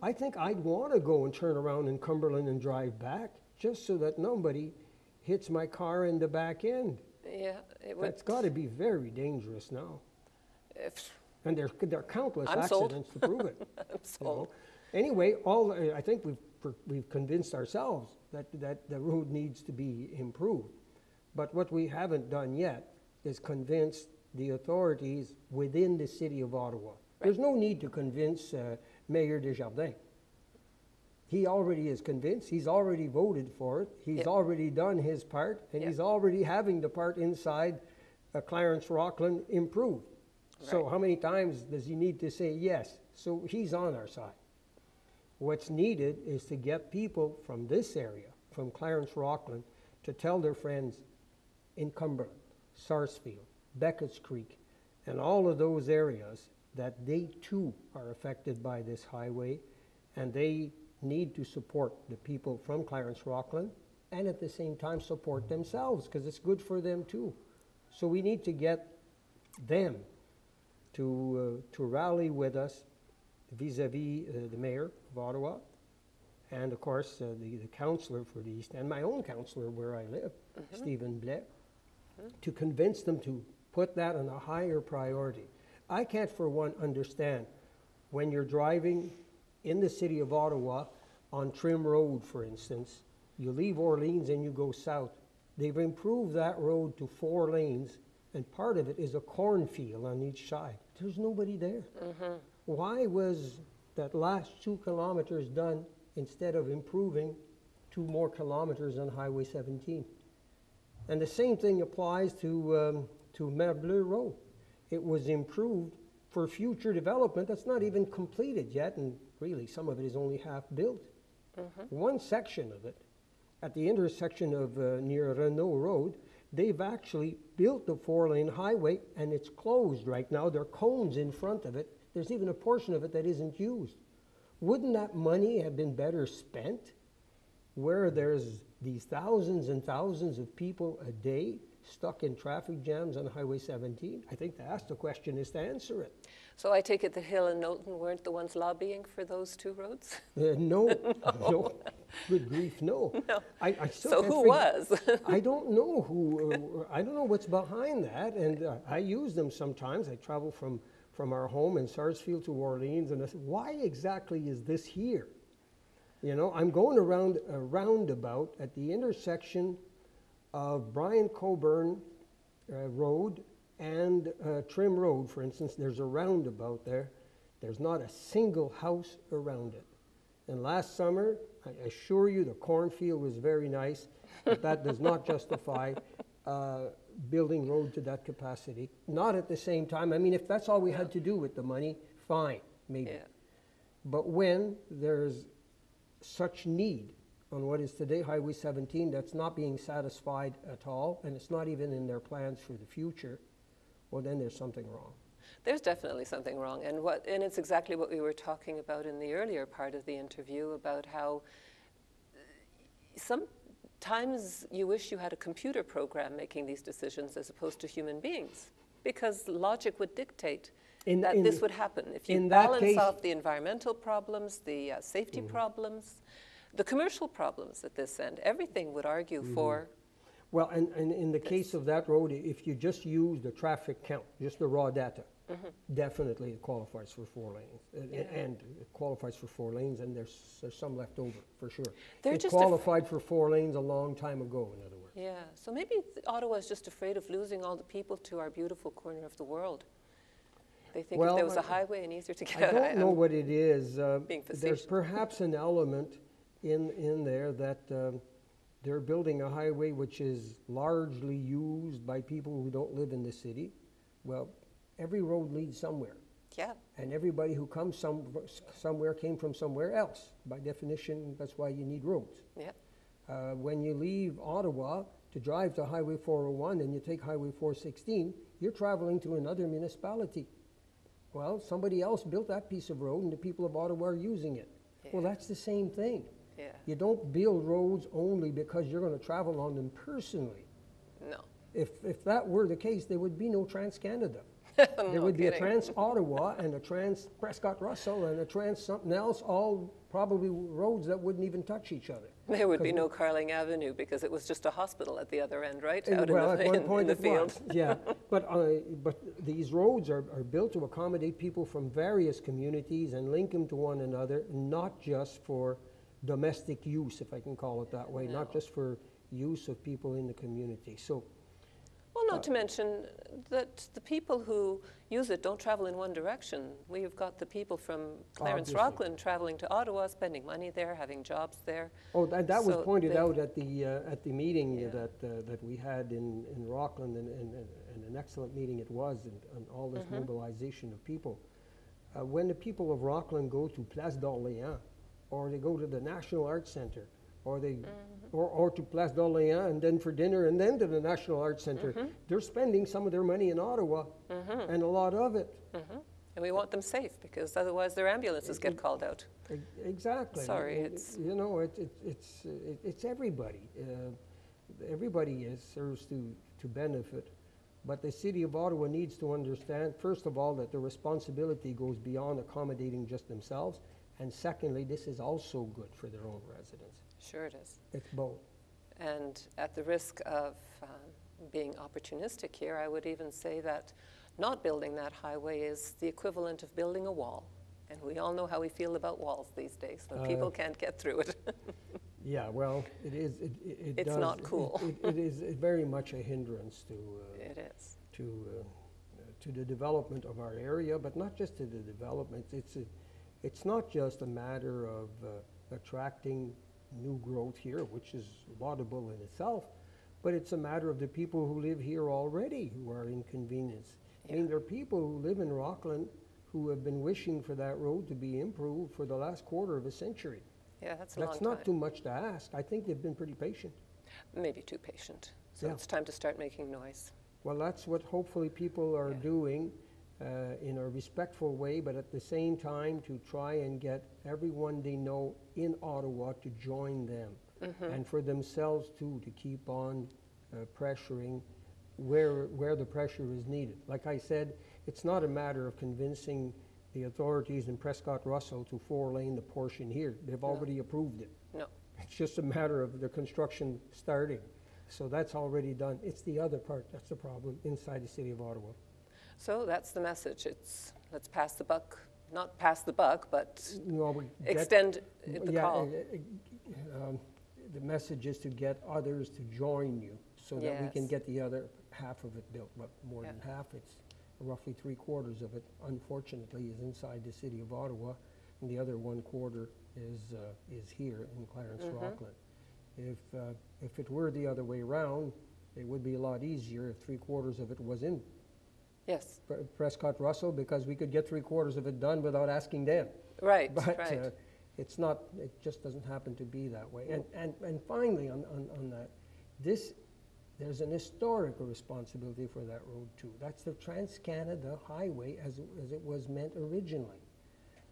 I think I'd want to go and turn around in Cumberland and drive back just so that nobody hits my car in the back end. Yeah, it would. That's got to be very dangerous now. And there are countless I'm accidents to prove it. I'm sold. Anyway, I think we've convinced ourselves that the road needs to be improved. But what we haven't done yet is convince the authorities within the city of Ottawa. There's no need to convince Mayor Desjardins. He already is convinced. He's already voted for it. He's already done his part, and he's already having the part inside Clarence Rockland improved. So how many times does he need to say yes? So he's on our side. What's needed is to get people from this area, from Clarence Rockland, to tell their friends in Cumberland, Sarsfield, Beckett's Creek, and all of those areas that they too are affected by this highway, and they need to support the people from Clarence Rockland and at the same time support themselves because it's good for them too. So we need to get them to rally with us vis-a-vis the mayor of Ottawa and of course the councillor for the East and my own councillor where I live, Stephen Blais, to convince them to put that on a higher priority. I can't for one understand when you're driving in the city of Ottawa on Trim Road, for instance, you leave Orleans and you go south. They've improved that road to 4 lanes, and part of it is a cornfield on each side. There's nobody there. Why was that last 2 kilometers done instead of improving 2 more kilometers on Highway 17? And the same thing applies to Mer Bleu Road. It was improved for future development that's not even completed yet, and really some of it is only half built. One section of it, at the intersection of near Renault Road, they've actually built the 4-lane highway and it's closed right now. There are cones in front of it. There's even a portion of it that isn't used. Wouldn't that money have been better spent where there's these thousands and thousands of people a day stuck in traffic jams on Highway 17? I think to ask the question is to answer it. So I take it the Hill and Knowlton weren't the ones lobbying for those 2 roads? No. Good grief, no. I still so who was? I don't know who, I don't know what's behind that, and I use them sometimes. I travel from our home in Sarsfield to Orleans, and I said, why exactly is this here? You know, I'm going around a roundabout at the intersection of Brian Coburn Road and Trim Road, for instance. There's a roundabout there. There's not a single house around it. And last summer, I assure you, the cornfield was very nice, but that does not justify building road to that capacity. Not at the same time. I mean, if that's all we had to do with the money, fine, maybe. But when there's such need on what is today Highway 17 that's not being satisfied at all, and it's not even in their plans for the future, well, then there's something wrong. There's definitely something wrong, and it's exactly what we were talking about in the earlier part of the interview about how sometimes you wish you had a computer program making these decisions as opposed to human beings, because logic would dictate that this would happen. If you balance off the environmental problems, the safety problems, the commercial problems at this end, everything would argue for. Well, and in the case of that road, if you just use the traffic count, just the raw data, definitely it qualifies for 4 lanes. And it qualifies for 4 lanes, and there's some left over, for sure. It qualified for 4 lanes a long time ago, in other words. Yeah, so maybe Ottawa is just afraid of losing all the people to our beautiful corner of the world. They think if Well, there was a highway and easier to get I out. don't know what it is. being There's facetious. perhaps an element in there that they're building a highway which is largely used by people who don't live in the city. Well, every road leads somewhere. Yeah, And everybody who comes somewhere came from somewhere else. By definition, that's why you need roads. yeah, When you leave Ottawa to drive to Highway 401 and you take Highway 416, you're traveling to another municipality. Well, somebody else built that piece of road and the people of Ottawa are using it. Well, Yeah. that's the same thing. yeah. You don't build roads only because you're going to travel on them personally. No. If that were the case, there would be no Trans-Canada. No There would be a kidding. Trans-Ottawa and a Trans-Prescott-Russell and a Trans-something else, all probably roads that wouldn't even touch each other. There would be no Carling Avenue because it was just a hospital at the other end, right? And, Out well, in the, at one in point the it field. was, yeah. But these roads are built to accommodate people from various communities and link them to one another, not just for domestic use, if I can call it that way, not No. just for use of people in the community. So, Well, not to mention that the people who use it don't travel in one direction. We've got the people from Clarence Obviously. Rockland traveling to Ottawa, spending money there, having jobs there. oh, that was So pointed they- out at the meeting Yeah. that we had in Rockland, and an excellent meeting it was, and all this Mm-hmm. mobilization of people. When the people of Rockland go to Place d'Orléans, or they go to the National Arts Center, or they Mm-hmm. or to Place d'Orléans and then for dinner and then to the National Arts Center, Mm-hmm. they're spending some of their money in Ottawa, and a lot of it. And we want them safe because otherwise their ambulances get called out. Exactly. Sorry, And, it's- you know, it's everybody. Everybody serves to benefit, but the City of Ottawa needs to understand, first of all, that the responsibility goes beyond accommodating just themselves, and secondly, this is also good for their own residents. Sure it is. It's both. And at the risk of being opportunistic here, I would even say that not building that highway is the equivalent of building a wall. And we all know how we feel about walls these days when people can't get through it. Yeah, well, it is. It's does, not cool. It is very much a hindrance It is. to the development of our area, but not just to the development. It's not just a matter of attracting new growth here, which is laudable in itself, but it's a matter of the people who live here already who are inconvenienced. I mean, Yeah. there are people who live in Rockland who have been wishing for that road to be improved for the last quarter of a century. Yeah, that's a That's long not time. too much to ask. I think they've been pretty patient. Maybe too patient. So Yeah. it's time to start making noise. Well, that's what hopefully people are Yeah. doing in a respectful way, but at the same time to try and get everyone they know in Ottawa to join them, and for themselves too to keep on pressuring where the pressure is needed. Like I said, it's not a matter of convincing the authorities in Prescott-Russell to four-lane the portion here. They've already approved it. No. It's just a matter of the construction starting. So that's already done. It's the other part that's the problem inside the City of Ottawa. So that's the message. It's let's pass the buck, not pass the buck, but No, we get- extend the yeah, call. The message is to get others to join you so that we can Yes. get the other half of it built. But more than Yeah. half, it's roughly 3/4 of it, unfortunately, is inside the City of Ottawa, and the other 1/4 is here in Clarence Mm-hmm. Rockland. If it were the other way around, it would be a lot easier if 3/4 of it was in Yes, Prescott-Russell, because we could get 3/4 of it done without asking them. right, But right. it's not, it just doesn't happen to be that way. And finally, on that, there's an historical responsibility for that road too. That's the Trans-Canada Highway as it was meant originally.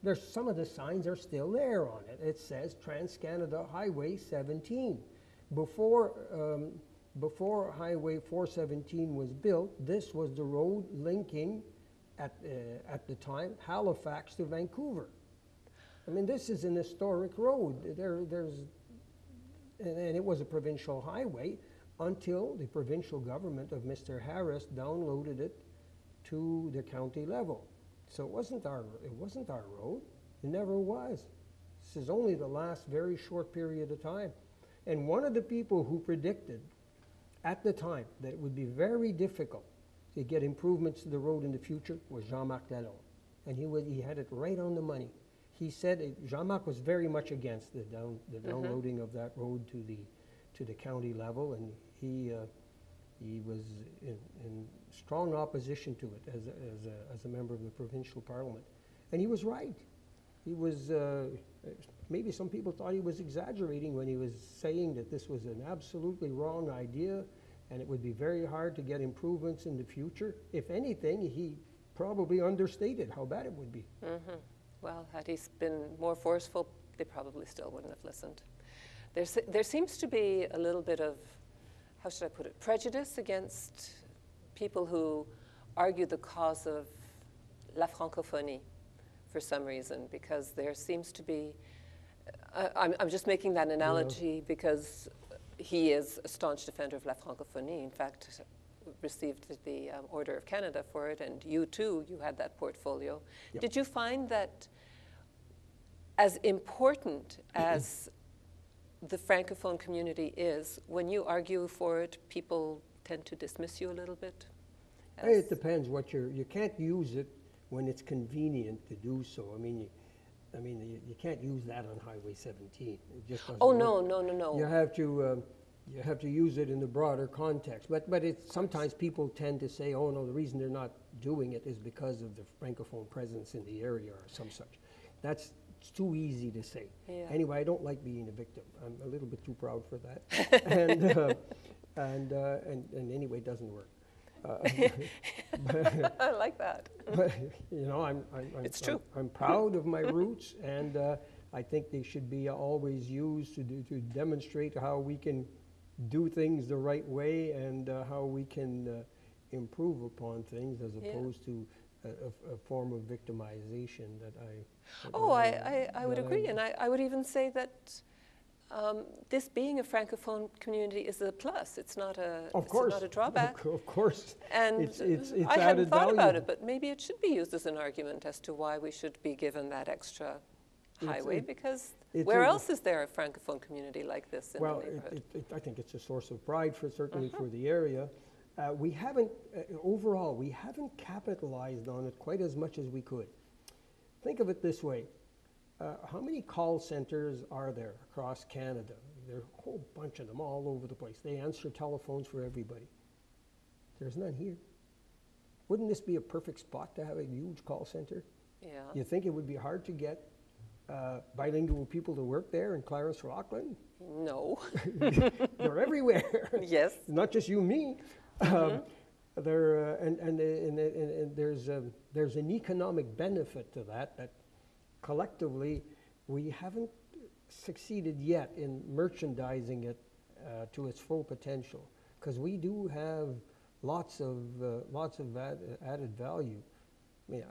There's some of the signs are still there on it. It says Trans-Canada Highway 17. Before Highway 417 was built, this was the road linking, at the time, Halifax to Vancouver. I mean, this is an historic road. And it was a provincial highway until the provincial government of Mr. Harris downloaded it to the county level. So it wasn't our road. It never was. This is only the last very short period of time. And one of the people who predicted at the time that it would be very difficult to get improvements to the road in the future was Jean-Marc Lalonde. And he had it right on the money. He said Jean-Marc was very much against the downloading of that road to the county level, and he was in strong opposition to it as a member of the provincial parliament. And he was right. He was, maybe some people thought he was exaggerating when he was saying that this was an absolutely wrong idea and it would be very hard to get improvements in the future. If anything, he probably understated how bad it would be. Mm-hmm. Well, had he been more forceful, they probably still wouldn't have listened. There seems to be a little bit of, how should I put it, prejudice against people who argue the cause of la francophonie for some reason, because there seems to be, I'm just making that analogy because he is a staunch defender of la francophonie. In fact, received the Order of Canada for it, and you too, you had that portfolio. Yep. Did you find that as important as the Francophone community is, when you argue for it, people tend to dismiss you a little bit? It depends what you can't use it when it's convenient to do so. I mean, you can't use that on Highway 17. It just doesn't work. No. You have to use it in the broader context. But sometimes people tend to say, oh no, the reason they're not doing it is because of the Francophone presence in the area or some such. It's too easy to say. Yeah. Anyway, I don't like being a victim. I'm a little bit too proud for that. and anyway, it doesn't work. I like that. But, you know, it's true. I'm proud of my roots, and I think they should be always used to demonstrate how we can do things the right way and how we can improve upon things, as opposed to a form of victimization that I would agree, and I would even say that this being a Francophone community is a plus. It's not a drawback. Of course. And it's I hadn't thought value. about it, but maybe it should be used as an argument as to why we should be given that extra highway, because where else is there a Francophone community like this in the neighborhood? I think it's a source of pride, certainly for the area. We haven't, overall, we haven't capitalized on it quite as much as we could. Think of it this way. How many call centers are there across Canada? There are a whole bunch of them all over the place. They answer telephones for everybody. There's none here. Wouldn't this be a perfect spot to have a huge call center? Yeah. You think it would be hard to get bilingual people to work there in Clarence Rockland? No. They're everywhere. Yes. Not just you and me. And there's an economic benefit to that collectively we haven't succeeded yet in merchandising it to its full potential, because we do have lots of added value. Yeah,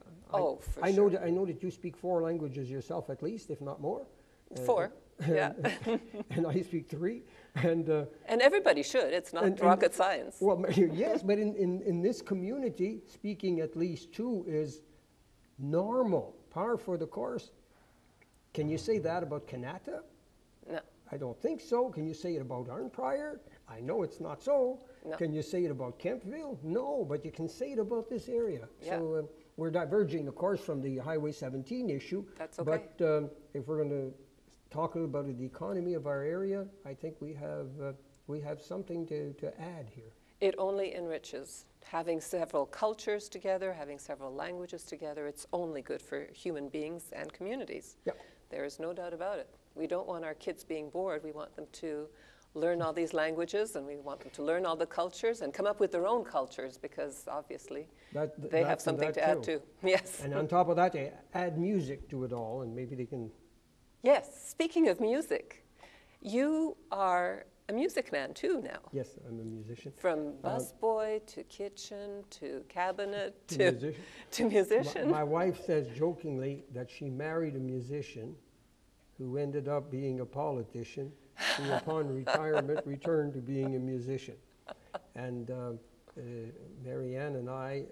I know that you speak 4 languages yourself, at least, if not more. 4, yeah. And I speak 3, and everybody should. It's not rocket science. Well, yes, but in this community, speaking at least 2 is normal, par for the course. Can you say that about Kanata? No. I don't think so. Can you say it about Arnprior? I know it's not so. No. Can you say it about Kemptville? No, but you can say it about this area. Yeah. So we're diverging, of course, from the Highway 17 issue. That's okay. But if we're going to talk about the economy of our area, I think we have something to add here. It only enriches. Having several cultures together, having several languages together, it's only good for human beings and communities. Yep. There is no doubt about it. We don't want our kids being bored. We want them to learn all these languages, and we want them to learn all the cultures and come up with their own cultures, because obviously they have something to add too. Yes. And on top of that, they add music to it all, and maybe they can... Yes. Speaking of music, you are a music man too now. Yes, I'm a musician. From busboy to kitchen to cabinet to musician. My wife says jokingly that she married a musician who ended up being a politician, who upon retirement returned to being a musician. And Marianne and I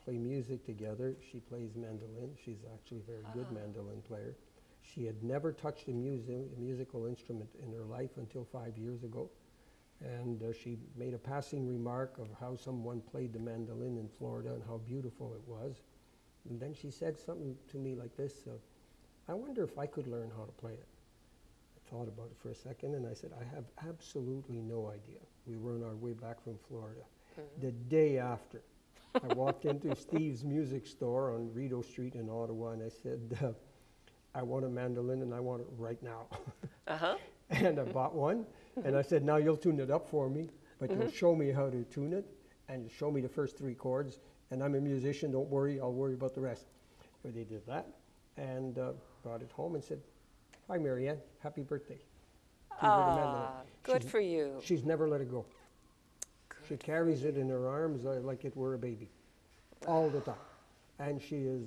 play music together. She plays mandolin. She's actually a very good mandolin player. She had never touched a musical instrument in her life until 5 years ago. And she made a passing remark of how someone played the mandolin in Florida and how beautiful it was. And then she said something to me like this, I wonder if I could learn how to play it. I thought about it for a second and I said, I have absolutely no idea. We were on our way back from Florida. The day after, I walked into Steve's music store on Rideau Street in Ottawa and I said, I want a mandolin and I want it right now. And I bought one and I said, now you'll tune it up for me, but you'll show me how to tune it and show me the first 3 chords. And I'm a musician, don't worry, I'll worry about the rest. So they did that and brought it home and said, hi Marianne, happy birthday. Good for you. She's never let it go. She carries it in her arms like it were a baby, all the time. And she has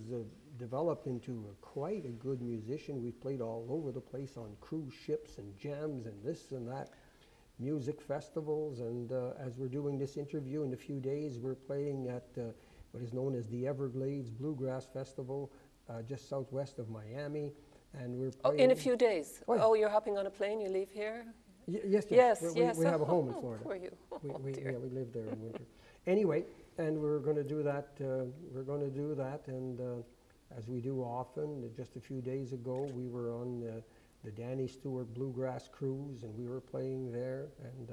developed into quite a good musician. We've played all over the place on cruise ships and jams and this and that, music festivals. And as we're doing this interview in a few days, we're playing at what is known as the Everglades Bluegrass Festival, just southwest of Miami. And we're playing in a few days. Oh, yeah. Oh, you're hopping on a plane, you leave here? Yes. We have a home in Florida. Poor you. We live there in winter. Anyway, and we're going to do that. And as we do often, just a few days ago, we were on the Danny Stewart Bluegrass Cruise, and we were playing there. And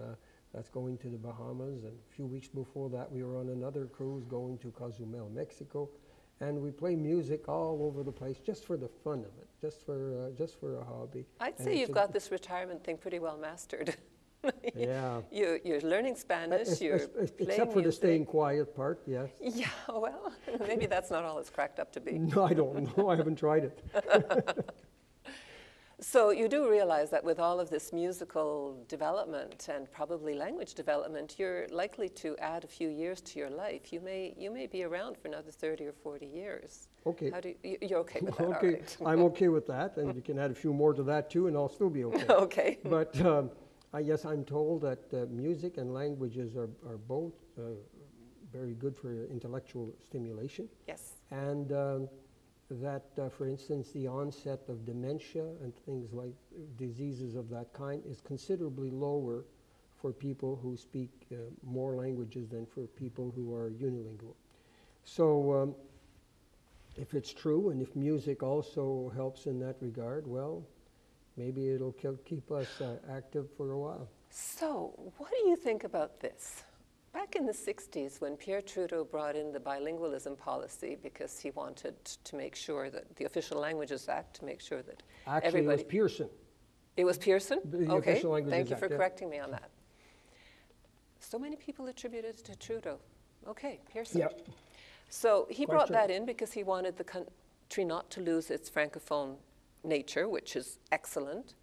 that's going to the Bahamas. And a few weeks before that, we were on another cruise going to Cozumel, Mexico. And we play music all over the place just for the fun of it, just for a hobby. I'd say you've got this retirement thing pretty well mastered. Yeah. You're learning Spanish, you're playing except for music. the staying quiet part, yes. Yeah, well, maybe that's not all it's cracked up to be. No, I don't know. I haven't tried it. So you do realize that with all of this musical development and probably language development, you're likely to add a few years to your life. You may be around for another 30 or 40 years. Okay. You're okay with that, Okay, all right. I'm okay with that, and you can add a few more to that too, and I'll still be okay. Okay. But yes, I'm told that music and languages are both very good for intellectual stimulation. Yes. And that, for instance, the onset of dementia and things like diseases of that kind is considerably lower for people who speak more languages than for people who are unilingual. So if it's true, and if music also helps in that regard, well, maybe it'll keep us active for a while. So what do you think about this? Back in the 60s, when Pierre Trudeau brought in the bilingualism policy because he wanted to make sure that the Official Languages Act, to make sure that Actually, everybody... it was Pearson. It was Pearson? The Okay, Official Languages thank you Act, for yeah. correcting me on that. So many people attributed it to Trudeau. Okay, Pearson. Yep. So he Quite brought true. that in because he wanted the country not to lose its francophone nature, which is excellent.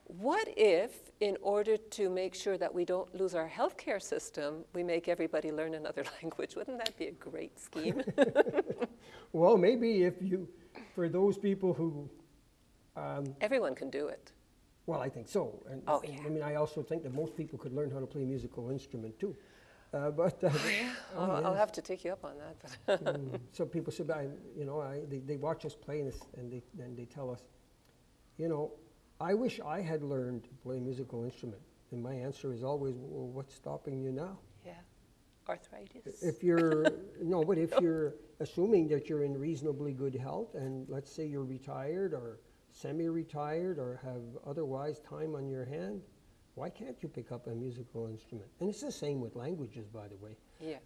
What if, in order to make sure that we don't lose our healthcare system, we make everybody learn another language? Wouldn't that be a great scheme? Well, maybe if you, for those people who... Everyone can do it. Well, I think so. And, Oh, yeah. I mean, I also think that most people could learn how to play a musical instrument too. But I'll have to take you up on that. But so people say, they watch us play and they tell us, I wish I had learned to play a musical instrument. And my answer is always, well, what's stopping you now? Yeah, arthritis. If you're, no, but if you're assuming that you're in reasonably good health and let's say you're retired or semi-retired or have otherwise time on your hand, why can't you pick up a musical instrument? And it's the same with languages, by the way. Yes.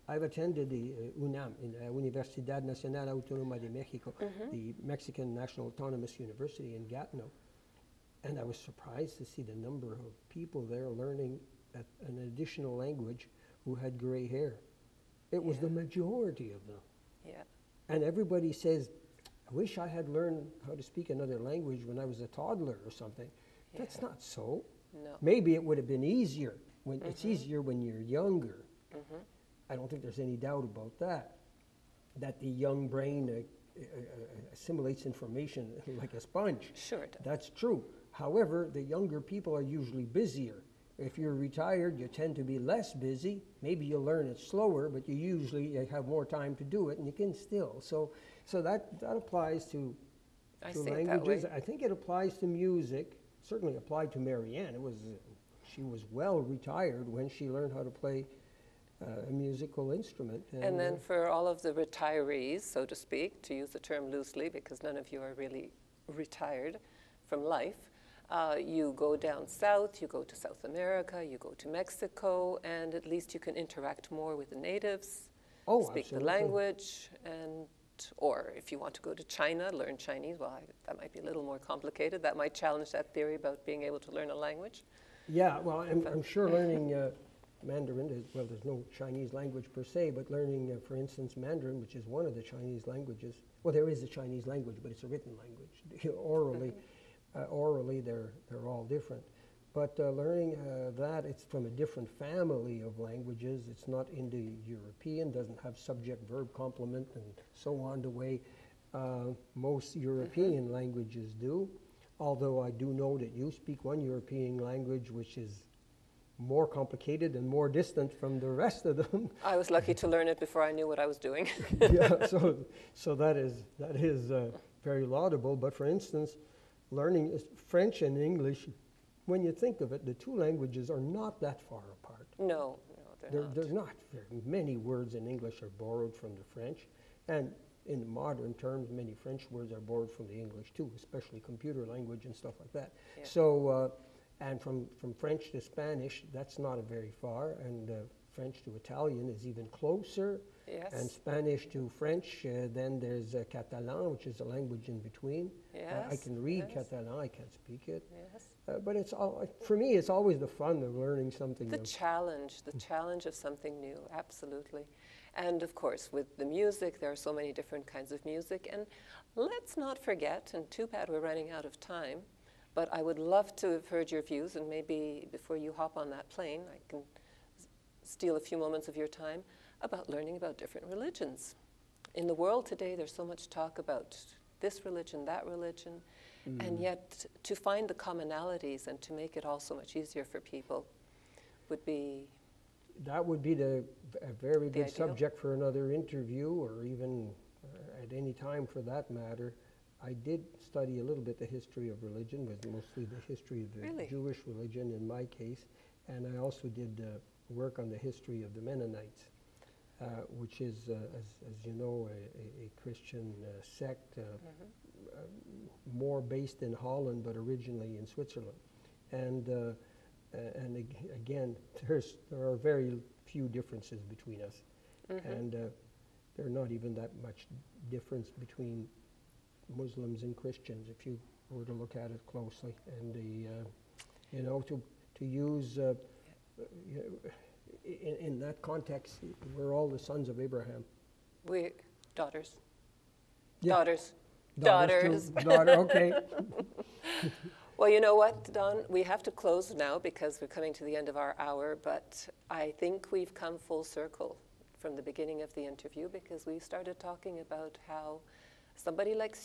I've attended the UNAM, Universidad Nacional Autónoma de México, the Mexican National Autonomous University in Gatineau. And I was surprised to see the number of people there learning an additional language who had gray hair. It was the majority of them. Yeah. And everybody says, I wish I had learned how to speak another language when I was a toddler or something. Yeah. That's not so. No. Maybe it would have been easier. It's easier when you're younger. I don't think there's any doubt about that the young brain assimilates information like a sponge. Sure it does. That's true. However, the younger people are usually busier. If you're retired, you tend to be less busy. Maybe you'll learn it slower, but you usually have more time to do it, and you can still. So that applies to languages. I think it applies to music. Certainly applied to Marianne. She was well retired when she learned how to play a musical instrument. And then for all of the retirees, so to speak, to use the term loosely, because none of you are really retired from life, you go down south, you go to South America, you go to Mexico, and at least you can interact more with the natives, speak the language, and or if you want to go to China, learn Chinese, well, that might be a little more complicated. That might challenge that theory about being able to learn a language. Yeah, well, I'm sure learning Mandarin, well, there's no Chinese language per se, but learning, for instance, Mandarin, which is one of the Chinese languages, well, there is a Chinese language, but it's a written language. Orally, they're all different. But learning that, it's from a different family of languages. It's not Indo-European, doesn't have subject, verb, complement, and so on the way most European languages do. Although I do know that you speak one European language which is more complicated and more distant from the rest of them. I was lucky to learn it before I knew what I was doing. Yeah, so that is very laudable. But for instance, learning French and English, when you think of it, the two languages are not that far apart. No, they're not. They're not. Very many words in English are borrowed from the French, and in modern terms, many French words are borrowed from the English too, especially computer language and stuff like that. Yeah. So, and from French to Spanish, that's not very far, and French to Italian is even closer. Yes. And Spanish to French, then there's Catalan, which is a language in between. Yes. I can read Catalan, I can't speak it. Yes. But it's all, for me, it's always the fun of learning something. The challenge of something new, absolutely. And of course, with the music, there are so many different kinds of music. And let's not forget, and too bad we're running out of time, but I would love to have heard your views, and maybe before you hop on that plane, I can steal a few moments of your time, about learning about different religions. In the world today, there's so much talk about this religion, that religion, and yet to find the commonalities and to make it all so much easier for people would be... That would be a very good ideal subject for another interview, or even at any time for that matter. I did study a little bit the history of religion, but mostly the history of the Jewish religion in my case, and I also did work on the history of the Mennonites. Which is, as you know, a Christian sect, more based in Holland, but originally in Switzerland. And again, there are very few differences between us, and there are not even that much difference between Muslims and Christians if you were to look at it closely. And you know, to use. In that context, we're all the sons of Abraham. We daughters. Yeah. Daughters. Daughter, okay. Well, you know what, Don? We have to close now because we're coming to the end of our hour, but I think we've come full circle from the beginning of the interview, because we started talking about how somebody like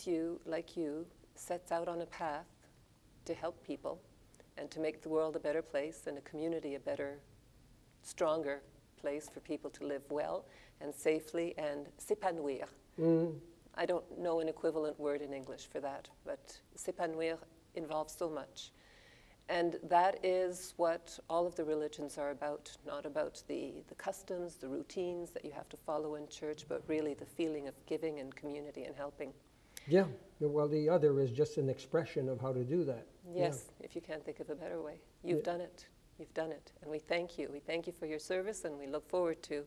you sets out on a path to help people and to make the world a better place and a community a better, stronger place for people to live well and safely and s'épanouir. I don't know an equivalent word in English for that, but s'épanouir involves so much. And that is what all of the religions are about, not about the customs, the routines that you have to follow in church, but really the feeling of giving and community and helping. Yeah, well, the other is just an expression of how to do that. Yes, if you can't think of a better way. You've done it. You've done it. And we thank you. We thank you for your service, and we look forward to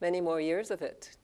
many more years of it.